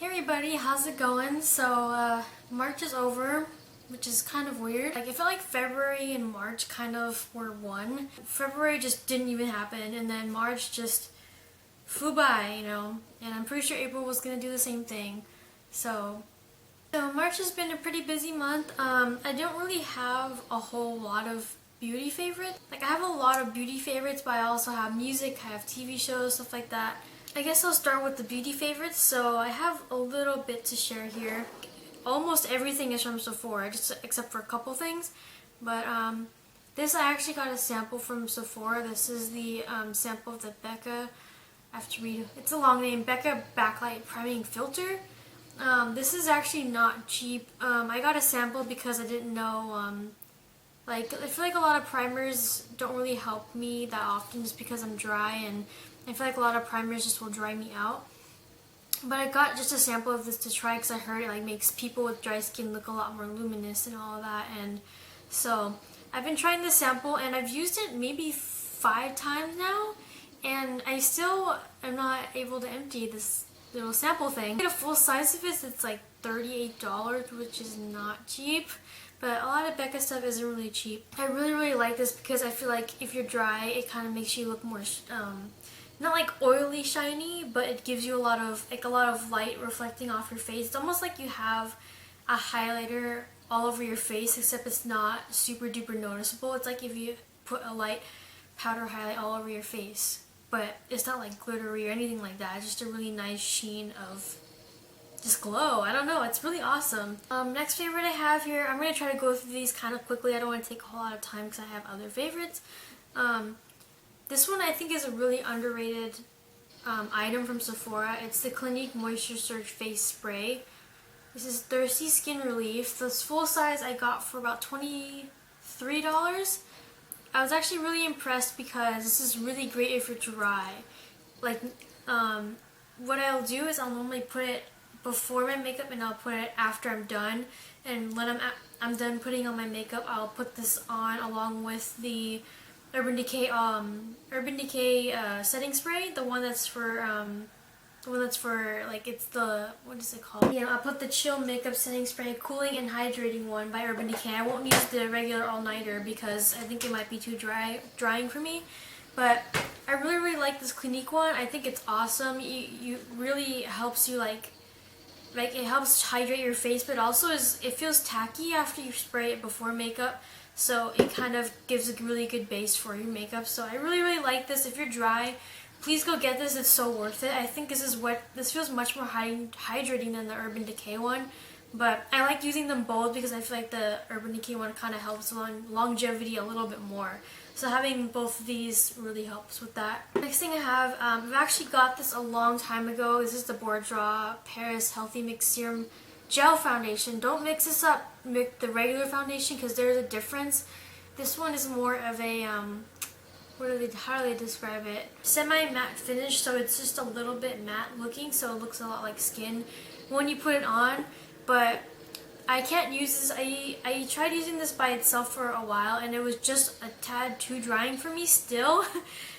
Hey everybody, how's it going? March is over, which is kind of weird. I feel like February and March kind of were one. February just didn't even happen, and then March just flew by, and I'm pretty sure April was gonna do the same thing. So March has been a pretty busy month. I don't really have a whole lot of beauty favorites. I have a lot of beauty favorites, but I also have music, I have TV shows, stuff like that. I guess I'll start with the beauty favorites. So I have a little bit to share here. Almost everything is from Sephora, just except for a couple things. But this I actually got a sample from Sephora. This is the sample of the Becca, I have to read, it's a long name, Becca Backlight Priming Filter. This is actually not cheap. I got a sample because I didn't know, I feel like a lot of primers don't really help me that often just because I'm dry, and I feel like a lot of primers just will dry me out. But I got just a sample of this to try because I heard it makes people with dry skin look a lot more luminous and all of that. And so I've been trying this sample and I've used it maybe 5 times now, and I still am not able to empty this little sample thing. To get a full size of it, it's like $38, which is not cheap. But a lot of Becca stuff isn't really cheap. I really like this because I feel like if you're dry, it kind of makes you look more, not like oily shiny, but it gives you a lot of light reflecting off your face. It's almost like you have a highlighter all over your face, except it's not super duper noticeable. It's like if you put a light powder highlight all over your face, but it's not like glittery or anything like that. It's just a really nice sheen of just glow. I don't know, it's really awesome. Next favorite I have here, I'm going to try to go through these kind of quickly. I don't want to take a whole lot of time because I have other favorites. This one I think is a really underrated item from Sephora. It's the Clinique Moisture Surge Face Spray. This is Thirsty Skin Relief. This full size I got for about $23. I was actually really impressed because this is really great if you're dry. What I'll do is I'll normally put it before my makeup and I'll put it after I'm done. And when I'm done putting on my makeup, I'll put this on along with the Urban Decay setting spray, the one that's for it's the, what is it called? Yeah, I'll put the Chill Makeup Setting Spray Cooling and Hydrating one by Urban Decay. I won't use the regular all-nighter because I think it might be too drying for me. But I really like this Clinique one. I think it's awesome. You really helps you it helps hydrate your face, but also it feels tacky after you spray it before makeup. So it kind of gives a really good base for your makeup. So I really like this. If you're dry, please go get this. It's so worth it. I think this feels much more hydrating than the Urban Decay one. But I like using them both because I feel like the Urban Decay one kind of helps on longevity a little bit more. So having both of these really helps with that. Next thing I have, I've actually got this a long time ago. This is the Bourjois Paris Healthy Mix Serum Gel Foundation. Don't mix this up with the regular foundation because there's a difference. This one is more of a, how do they describe it? Semi-matte finish, so it's just a little bit matte looking, so it looks a lot like skin when you put it on. But I can't use this. I tried using this by itself for a while and it was just a tad too drying for me still.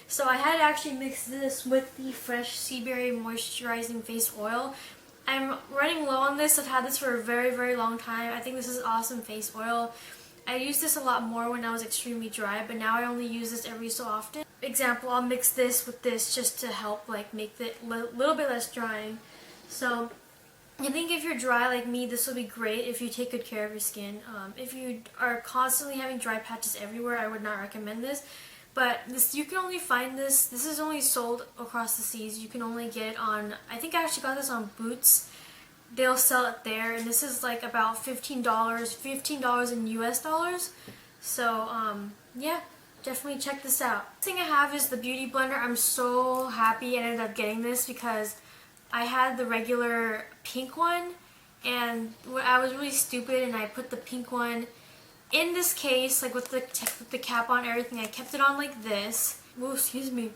So I had to actually mix this with the Fresh Sea Berry Moisturizing Face Oil. I'm running low on this. I've had this for a very long time. I think this is awesome face oil. I used this a lot more when I was extremely dry, but now I only use this every so often. Example, I'll mix this with this just to help make it a little bit less drying. So I think if you're dry like me, this will be great if you take good care of your skin. If you are constantly having dry patches everywhere, I would not recommend this. But you can only find this. This is only sold across the seas. You can only get it on, I think I actually got this on Boots. They'll sell it there, and this is about $15 in US dollars. So yeah, definitely check this out. Next thing I have is the Beauty Blender. I'm so happy I ended up getting this because I had the regular pink one, and I was really stupid and I put the pink one in this case, with the cap on, everything. I kept it on like this. Oh, excuse me.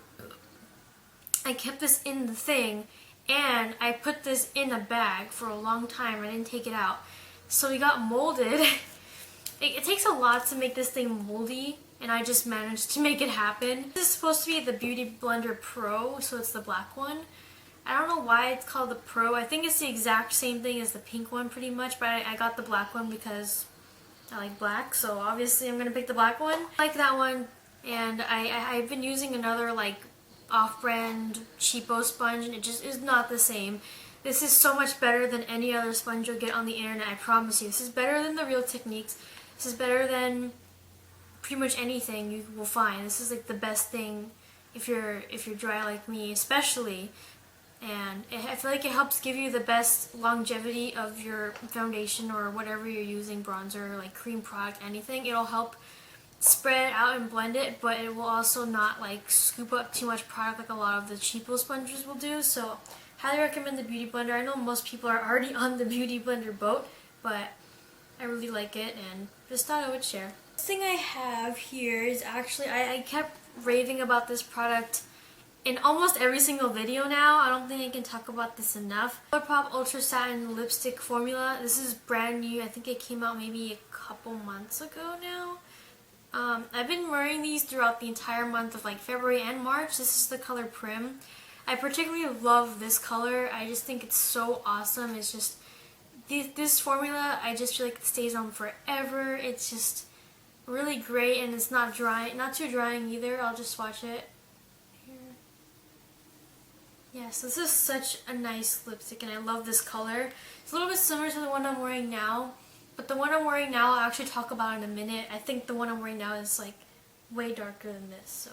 I kept this in the thing, and I put this in a bag for a long time. I didn't take it out. So it got molded. It takes a lot to make this thing moldy, and I just managed to make it happen. This is supposed to be the Beauty Blender Pro, so it's the black one. I don't know why it's called the Pro. I think it's the exact same thing as the pink one pretty much, but I got the black one because I like black, so obviously I'm going to pick the black one. I like that one, and I've been using another like off-brand cheapo sponge, and it just is not the same. This is so much better than any other sponge you'll get on the internet, I promise you. This is better than the Real Techniques. This is better than pretty much anything you will find. This is like the best thing if you're dry like me, especially. And I feel like it helps give you the best longevity of your foundation or whatever you're using, bronzer, like cream product, anything. It'll help spread it out and blend it, but it will also not like scoop up too much product like a lot of the cheapo sponges will do. So highly recommend the Beauty Blender. I know most people are already on the Beauty Blender boat, but I really like it and just thought I would share. The thing I have here is actually, I kept raving about this product in almost every single video now. I don't think I can talk about this enough. ColourPop Ultra Satin Lipstick Formula. This is brand new. I think it came out maybe a couple months ago now. I've been wearing these throughout the entire month of like February and March. This is the color Prim. I particularly love this color. I just think it's so awesome. It's just, this formula, I just feel like it stays on forever. It's just really great, and it's not dry, not too drying either. I'll just swatch it. Yes, this is such a nice lipstick, and I love this color. It's a little bit similar to the one I'm wearing now, but the one I'm wearing now I'll actually talk about in a minute. I think the one I'm wearing now is like way darker than this.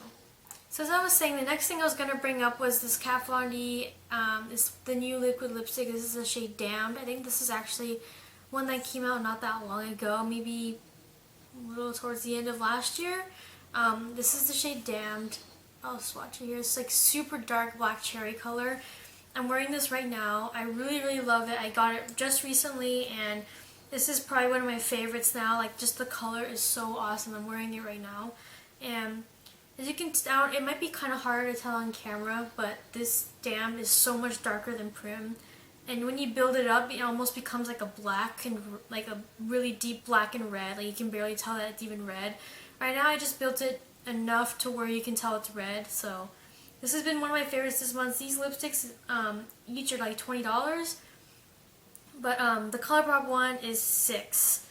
So as I was saying, the next thing I was going to bring up was this Kat Von D, is the new liquid lipstick. This is the shade Damned. I think this is actually one that came out not that long ago, maybe a little towards the end of last year. This is the shade Damned. I'll swatch it here. It's like super dark black cherry color. I'm wearing this right now. I really love it. I got it just recently, and this is probably one of my favorites now. Like, just the color is so awesome. I'm wearing it right now, and as you can tell, it might be kind of hard to tell on camera, but this Damned is so much darker than Prim. And when you build it up, it almost becomes like a black and like a really deep black and red. Like, you can barely tell that it's even red. Right now I just built it enough to where you can tell it's red. So this has been one of my favorites this month. These lipsticks each are like $20, but the ColourPop one is $6.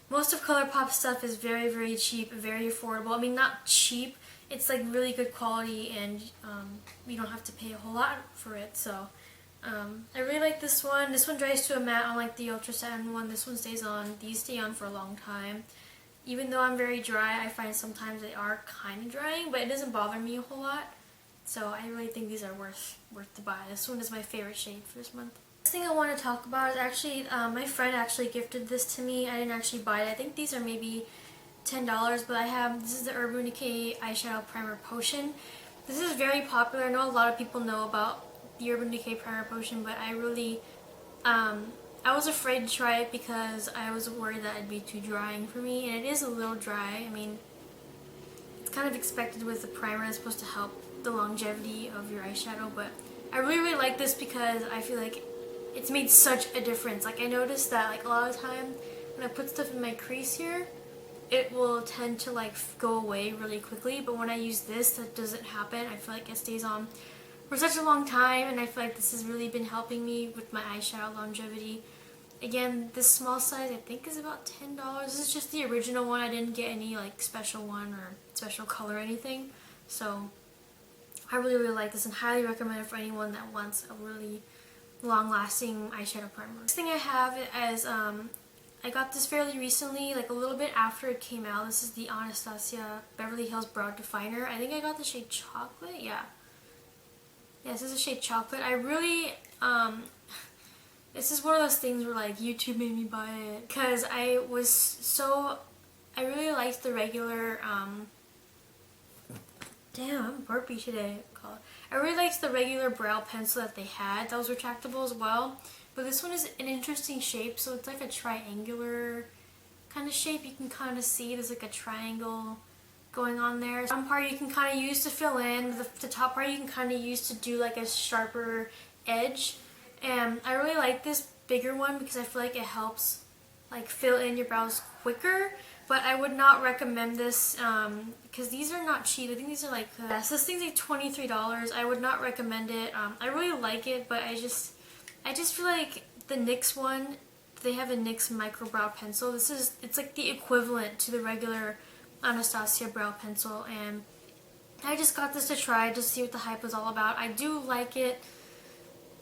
Most of ColourPop stuff is very cheap, very affordable. I mean, not cheap, it's like really good quality, and you don't have to pay a whole lot for it. So I really like this one. This one dries to a matte, unlike the Ultra Satin one. This one stays on. These stay on for a long time. Even though I'm very dry, I find sometimes they are kind of drying, but it doesn't bother me a whole lot. So I really think these are worth to buy. This one is my favorite shade for this month. Next thing I want to talk about is actually, my friend actually gifted this to me. I didn't actually buy it. I think these are maybe $10, but this is the Urban Decay Eyeshadow Primer Potion. This is very popular. I know a lot of people know about the Urban Decay Primer Potion, but I really, I was afraid to try it because I was worried that it'd be too drying for me, and it is a little dry. I mean, it's kind of expected with the primer. It's supposed to help the longevity of your eyeshadow, but I really like this because I feel like it's made such a difference. Like, I noticed that like a lot of the time when I put stuff in my crease here, it will tend to like go away really quickly, but when I use this, that doesn't happen. I feel like it stays on for such a long time, and I feel like this has really been helping me with my eyeshadow longevity. Again, this small size I think is about $10. This is just the original one. I didn't get any like special one or special color or anything. So I really like this and highly recommend it for anyone that wants a really long-lasting eyeshadow primer. Next thing I have is I got this fairly recently, like a little bit after it came out. This is the Anastasia Beverly Hills Brow Definer. I think I got the shade Chocolate. Yeah, this is the shade Chocolate. I really, this is one of those things where like YouTube made me buy it because I really liked the regular, damn, I'm burpy today. I really liked the regular brow pencil that they had. That was retractable as well. But this one is an interesting shape, so it's like a triangular kind of shape. You can kind of see there's like a triangle going on there. One part you can kind of use to fill in. The top part you can kind of use to do like a sharper edge. And I really like this bigger one because I feel like it helps like fill in your brows quicker. But I would not recommend this because these are not cheap. I think these are like, so this thing's like $23. I would not recommend it. I really like it, but I just feel like the NYX one, they have a NYX micro brow pencil. It's like the equivalent to the regular Anastasia brow pencil, and I just got this to try, just to see what the hype was all about. I do like it.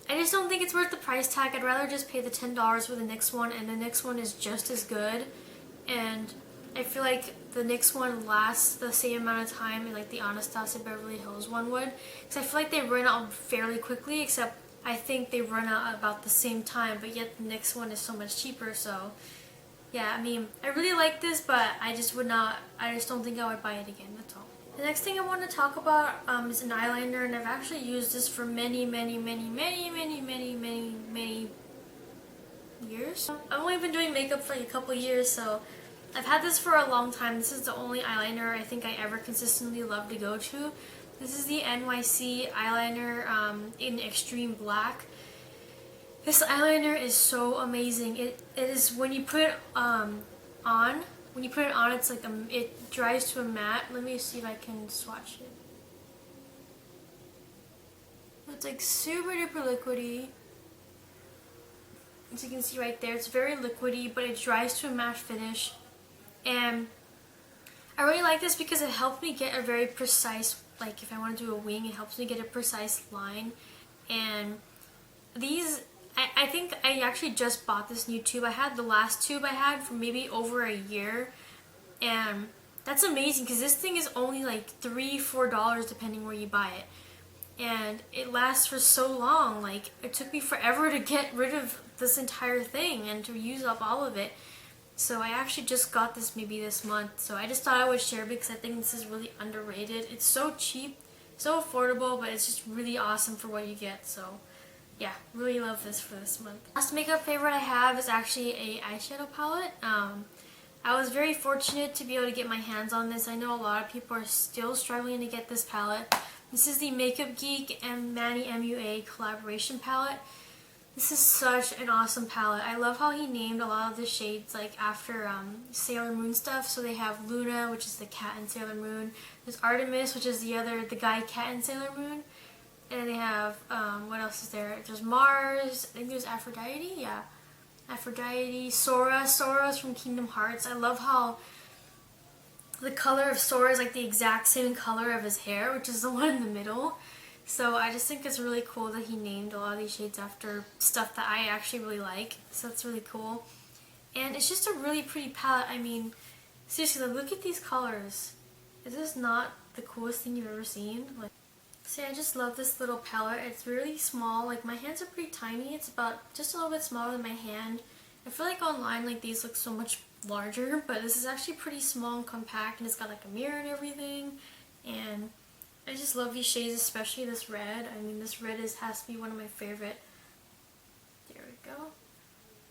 I just don't think it's worth the price tag. I'd rather just pay the $10 for the NYX one, and the NYX one is just as good. And I feel like the NYX one lasts the same amount of time and like the Anastasia Beverly Hills one would. Because I feel like they run out fairly quickly, except I think they run out about the same time, but yet the NYX one is so much cheaper, so yeah, I mean, I really like this, but I just don't think I would buy it again, that's all. The next thing I want to talk about is an eyeliner, and I've actually used this for many years. I've only been doing makeup for like a couple years, so I've had this for a long time. This is the only eyeliner I think I ever consistently love to go to. This is the NYC eyeliner in Extreme Black. This eyeliner is so amazing. It is, when you put it on, it's like it dries to a matte. Let me see if I can swatch it. It's like super duper liquidy. As you can see right there, it's very liquidy, but it dries to a matte finish. And I really like this because it helped me get a very precise, like if I want to do a wing, it helps me get a precise line. And these, I think I actually just bought this new tube. I had the last tube I had for maybe over a year, and that's amazing because this thing is only like $3-4 depending where you buy it, and it lasts for so long. Like, it took me forever to get rid of this entire thing and to use up all of it. So I actually just got this maybe this month, so I just thought I would share because I think this is really underrated. It's so cheap, so affordable, but it's just really awesome for what you get. So yeah, really love this for this month. Last makeup favorite I have is actually a eyeshadow palette. I was very fortunate to be able to get my hands on this. I know a lot of people are still struggling to get this palette. This is the Makeup Geek and Manny MUA collaboration palette. This is such an awesome palette. I love how he named a lot of the shades like after Sailor Moon stuff. So they have Luna, which is the cat in Sailor Moon. There's Artemis, which is the guy cat in Sailor Moon. And they have, what else is there? There's Mars, I think there's Aphrodite, yeah. Aphrodite, Sora. Sora's from Kingdom Hearts. I love how the color of Sora is like the exact same color of his hair, which is the one in the middle. So I just think it's really cool that he named a lot of these shades after stuff that I actually really like. So that's really cool. And it's just a really pretty palette. I mean, seriously, look at these colors. Is this not the coolest thing you've ever seen? Like, see, I just love this little palette. It's really small. Like, my hands are pretty tiny. It's about just a little bit smaller than my hand. I feel like online, like, these look so much larger, but this is actually pretty small and compact, and it's got like a mirror and everything. And I just love these shades, especially this red. I mean, this red has to be one of my favorite. There we go.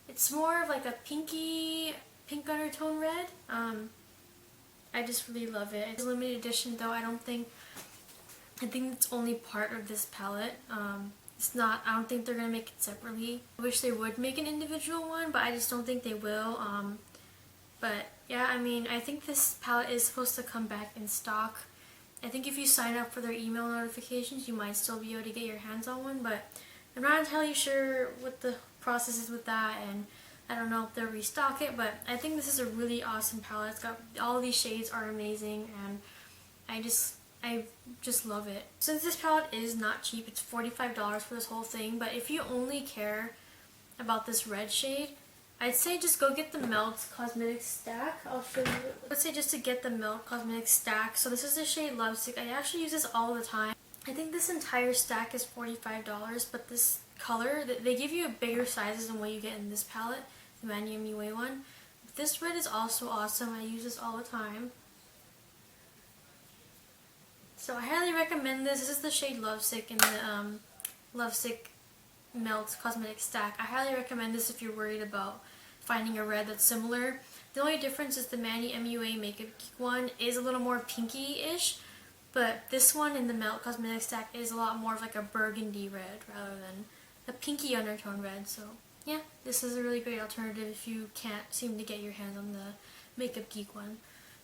It's more of like a pink undertone red. I just really love it. It's a limited edition though. I think it's only part of this palette. It's not, I don't think they're gonna make it separately. I wish they would make an individual one, but I just don't think they will. But yeah, I mean, I think this palette is supposed to come back in stock. I think if you sign up for their email notifications, you might still be able to get your hands on one, but I'm not entirely sure what the process is with that, and I don't know if they'll restock it, but I think this is a really awesome palette. It's got, all of these shades are amazing, and I just love it. Since this palette is not cheap, it's $45 for this whole thing, but if you only care about this red shade, I'd say just go get the Melt Cosmetics stack. I'll show you. Let's say just to get the Melt Cosmetics stack. So this is the shade Lovesick. I actually use this all the time. I think this entire stack is $45, but this color, they give you a bigger sizes than what you get in this palette, the Manny MUA one. This red is also awesome. I use this all the time. So I highly recommend this. This is the shade Lovesick in the Lovesick Melt Cosmetic Stack. I highly recommend this if you're worried about finding a red that's similar. The only difference is the Manny MUA Makeup Geek one is a little more pinky-ish, but this one in the Melt Cosmetic Stack is a lot more of like a burgundy red rather than a pinky undertone red. So yeah, this is a really great alternative if you can't seem to get your hands on the Makeup Geek one.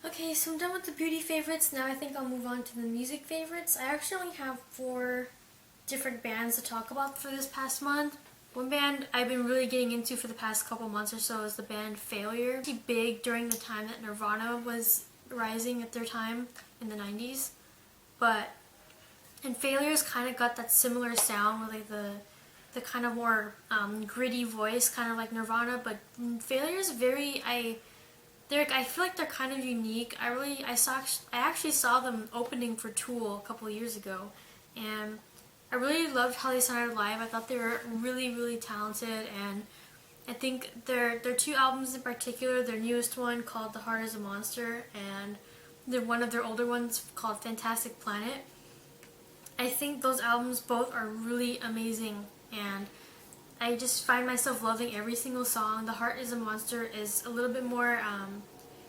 Okay, so I'm done with the beauty favorites. Now I think I'll move on to the music favorites. I actually only have 4 different bands to talk about for this past month. One band I've been really getting into for the past couple months or so is the band Failure. Pretty big during the time that Nirvana was rising at their time in the 90s. And Failure's kind of got that similar sound with like the kind of more gritty voice, kind of like Nirvana. But Failure's I feel like they're kind of unique. I actually saw them opening for Tool a couple of years ago, and I really loved how they sounded live. I thought they were really, really talented, and I think their 2 albums in particular, their newest one called The Heart is a Monster, and one of their older ones called Fantastic Planet. I think those albums both are really amazing, and I just find myself loving every single song. The Heart is a Monster is a little bit more,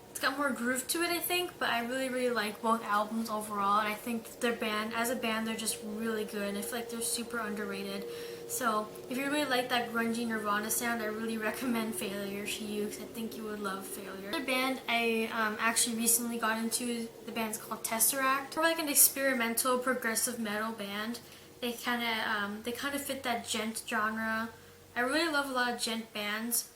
it's got more groove to it, I think, but I really, really like both albums overall, and I think as a band, they're just really good, and I feel like they're super underrated. So, if you really like that grungy Nirvana sound, I really recommend Failure to you, because I think you would love Failure. Another band I actually recently got into, the band's called Tesseract. They're like an experimental progressive metal band. They kind of fit that gent genre. I really love a lot of gent bands,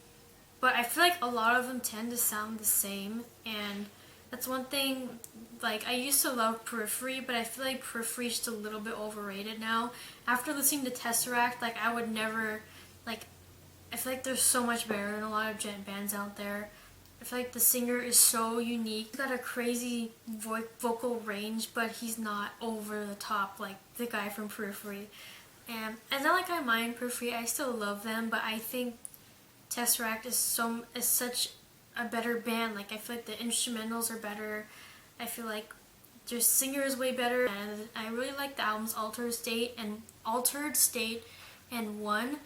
but I feel like a lot of them tend to sound the same, and that's one thing. Like, I used to love Periphery, but I feel like Periphery is just a little bit overrated now. After listening to Tesseract, like, I would never, like, I feel like they're so much better than a lot of gent bands out there. I feel like the singer is so unique. He's got a crazy vocal range, but he's not over the top like the guy from Periphery. And it's not like I mind Periphery, I still love them, but I think Tesseract is such a better band. Like, I feel like the instrumentals are better. I feel like their singer is way better, and I really like the albums Altered State and One.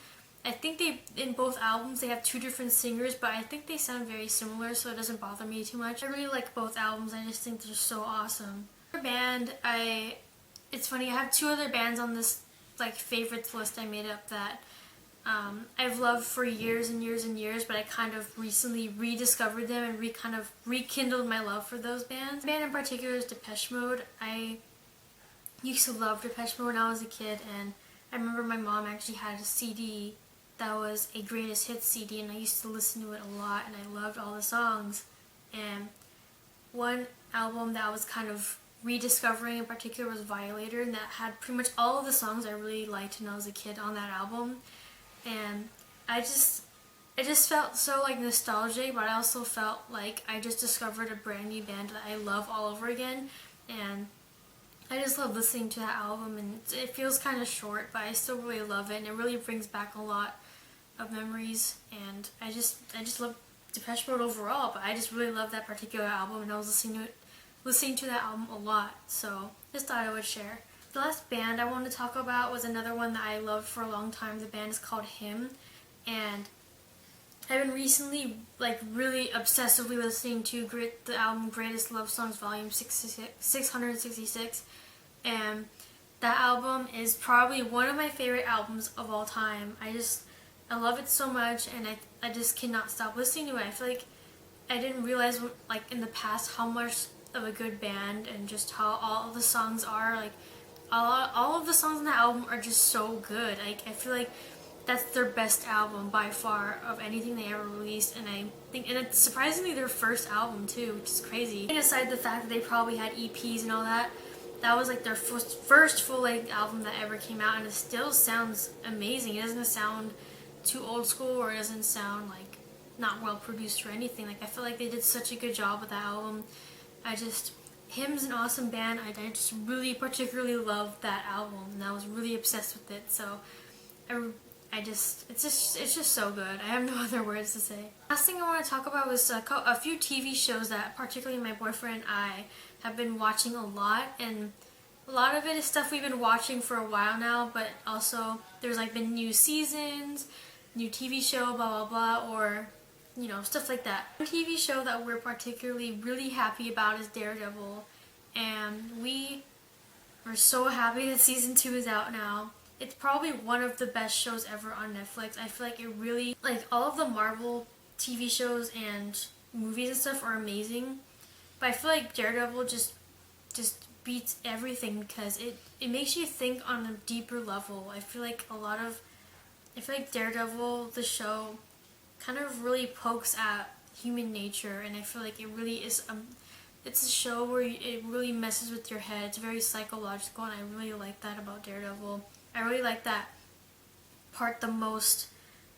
I think in both albums they have 2 different singers, but I think they sound very similar, so it doesn't bother me too much. I really like both albums. I just think they're so awesome. Another band, it's funny, I have 2 other bands on this like favorites list I made up that I've loved for years and years and years, but I kind of recently rediscovered them and kind of rekindled my love for those bands. The band in particular is Depeche Mode. I used to love Depeche Mode when I was a kid, and I remember my mom actually had a CD that was a greatest hits CD, and I used to listen to it a lot, and I loved all the songs. And one album that I was kind of rediscovering in particular was Violator, and that had pretty much all of the songs I really liked when I was a kid on that album. And it just felt so like nostalgic, but I also felt like I just discovered a brand new band that I love all over again. And I just love listening to that album, and it feels kind of short, but I still really love it, and it really brings back a lot of memories. And I just love Depeche Mode overall, but I just really love that particular album, and I was listening to that album a lot, so just thought I would share. The last band I wanted to talk about was another one that I loved for a long time. The band is called Him, and I've been recently like really obsessively listening to the album Greatest Love Songs Volume 666, and that album is probably one of my favorite albums of all time. I love it so much, and I just cannot stop listening to it. I feel like I didn't realize like in the past how much of a good band and just how all of the songs are like all of the songs on the album are just so good. Like, I feel like that's their best album by far of anything they ever released, and it's surprisingly their first album too, which is crazy. And aside the fact that they probably had EPs and all that, that was like their first full-length album that ever came out, and it still sounds amazing. It doesn't sound too old school, or it doesn't sound like not well produced or anything. Like, I feel like they did such a good job with that album. Him's an awesome band. I just really particularly loved that album, and I was really obsessed with it. So it's just so good. I have no other words to say. Last thing I want to talk about was a few TV shows that particularly my boyfriend and I have been watching a lot, and a lot of it is stuff we've been watching for a while now, but also there's like been new seasons, new TV show, blah blah blah, or you know, stuff like that. One TV show that we're particularly really happy about is Daredevil, and we are so happy that season 2 is out now. it's probably one of the best shows ever on Netflix. I feel like it really, like, all of the Marvel TV shows and movies and stuff are amazing, but I feel like Daredevil just beats everything because it makes you think on a deeper level. I feel like Daredevil, the show, kind of really pokes at human nature, and I feel like it really is it's a show where it really messes with your head. It's very psychological, and I really like that about Daredevil. I really like that part the most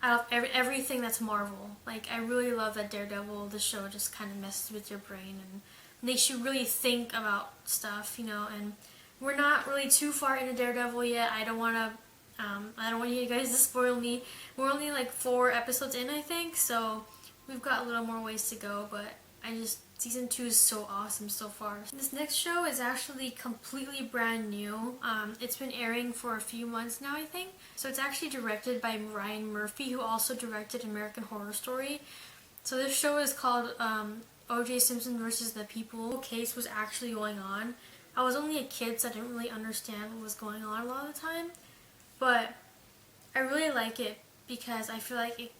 out of everything that's Marvel. Like, I really love that Daredevil, the show, just kind of messes with your brain and makes you really think about stuff, you know. And we're not really too far into Daredevil yet. I don't want you guys to spoil me. We're only like 4 episodes in, I think, so we've got a little more ways to go, but season 2 is so awesome so far. This next show is actually completely brand new. It's been airing for a few months now, I think. So it's actually directed by Ryan Murphy, who also directed American Horror Story. So this show is called O.J. Simpson versus the People. The case was actually going on. I was only a kid, so I didn't really understand what was going on a lot of the time. But I really like it because I feel like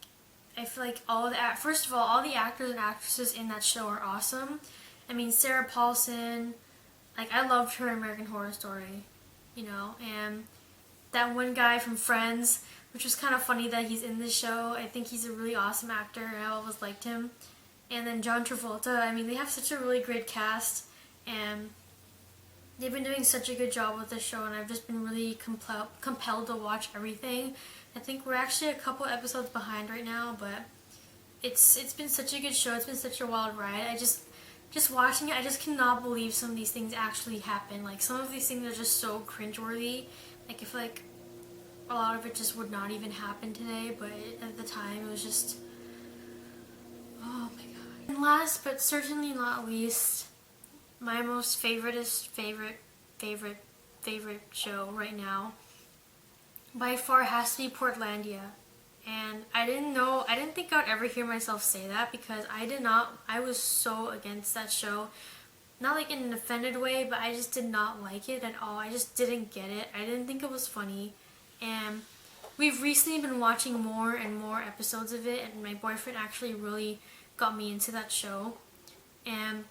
first of all the actors and actresses in that show are awesome. I mean, Sarah Paulson, like, I loved her in American Horror Story, you know, and that one guy from Friends, which was kind of funny that he's in this show. I think he's a really awesome actor, and I always liked him. And then John Travolta, I mean, they have such a really great cast, and they've been doing such a good job with this show, and I've just been really compelled to watch everything. I think we're actually a couple episodes behind right now, but it's been such a good show. It's been such a wild ride. I just watching it, I just cannot believe some of these things actually happen. Like, some of these things are just so cringeworthy. Like, I feel like a lot of it just would not even happen today, but at the time it was just, oh my god. And last but certainly not least, my most favorite show right now by far has to be Portlandia. And I didn't think I would ever hear myself say that, because I was so against that show. Not like in an offended way, but I just did not like it at all. I just didn't get it. I didn't think it was funny. And we've recently been watching more and more episodes of it, and my boyfriend actually really got me into that show. And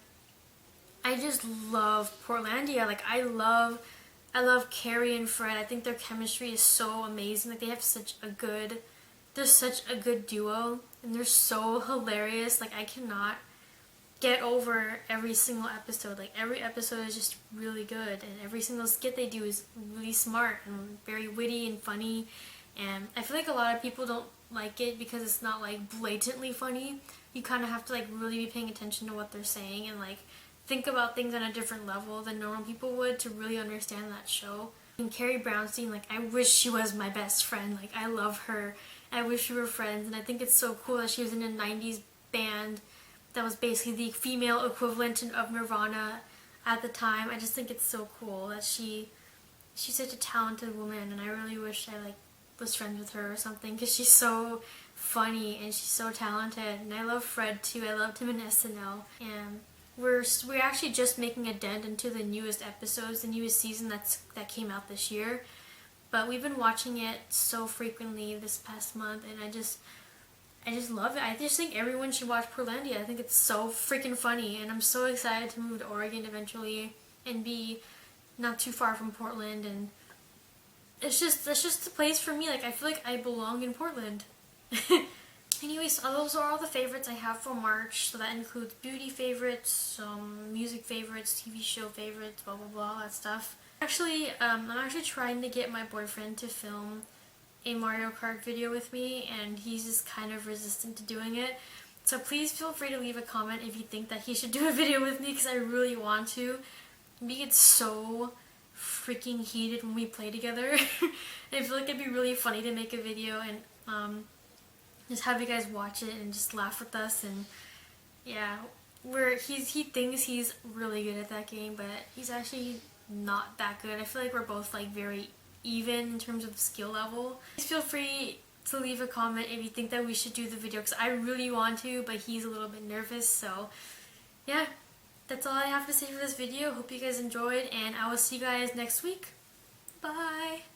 I just love Portlandia. Like, I love Carrie and Fred. I think their chemistry is so amazing. Like, they're such a good duo, and they're so hilarious. Like, I cannot get over every single episode. Like, every episode is just really good, and every single skit they do is really smart and very witty and funny. And I feel like a lot of people don't like it because it's not like blatantly funny. You kind of have to like really be paying attention to what they're saying and like think about things on a different level than normal people would to really understand that show. And Carrie Brownstein, like, I wish she was my best friend. Like, I love her. I wish we were friends, and I think it's so cool that she was in a 90s band that was basically the female equivalent of Nirvana at the time. I just think it's so cool that she's such a talented woman, and I really wish I like was friends with her or something, because she's so funny and she's so talented. And I love Fred too. I loved him in SNL, and we're actually just making a dent into the newest episodes, the newest season that came out this year. But we've been watching it so frequently this past month, and I just love it. I just think everyone should watch Portlandia. I think it's so freaking funny, and I'm so excited to move to Oregon eventually and be not too far from Portland. And that's just the place for me. Like, I feel like I belong in Portland. Anyways, those are all the favorites I have for March. So that includes beauty favorites, music favorites, TV show favorites, blah blah blah, all that stuff. Actually, I'm actually trying to get my boyfriend to film a Mario Kart video with me, and he's just kind of resistant to doing it. So please feel free to leave a comment if you think that he should do a video with me, because I really want to. We get so freaking heated when we play together. I feel like it'd be really funny to make a video and just have you guys watch it and just laugh with us. And yeah, he thinks he's really good at that game, but he's actually not that good. I feel like we're both like very even in terms of skill level. Please feel free to leave a comment if you think that we should do the video, because I really want to, but he's a little bit nervous. So yeah, that's all I have to say for this video. Hope you guys enjoyed, and I will see you guys next week. Bye!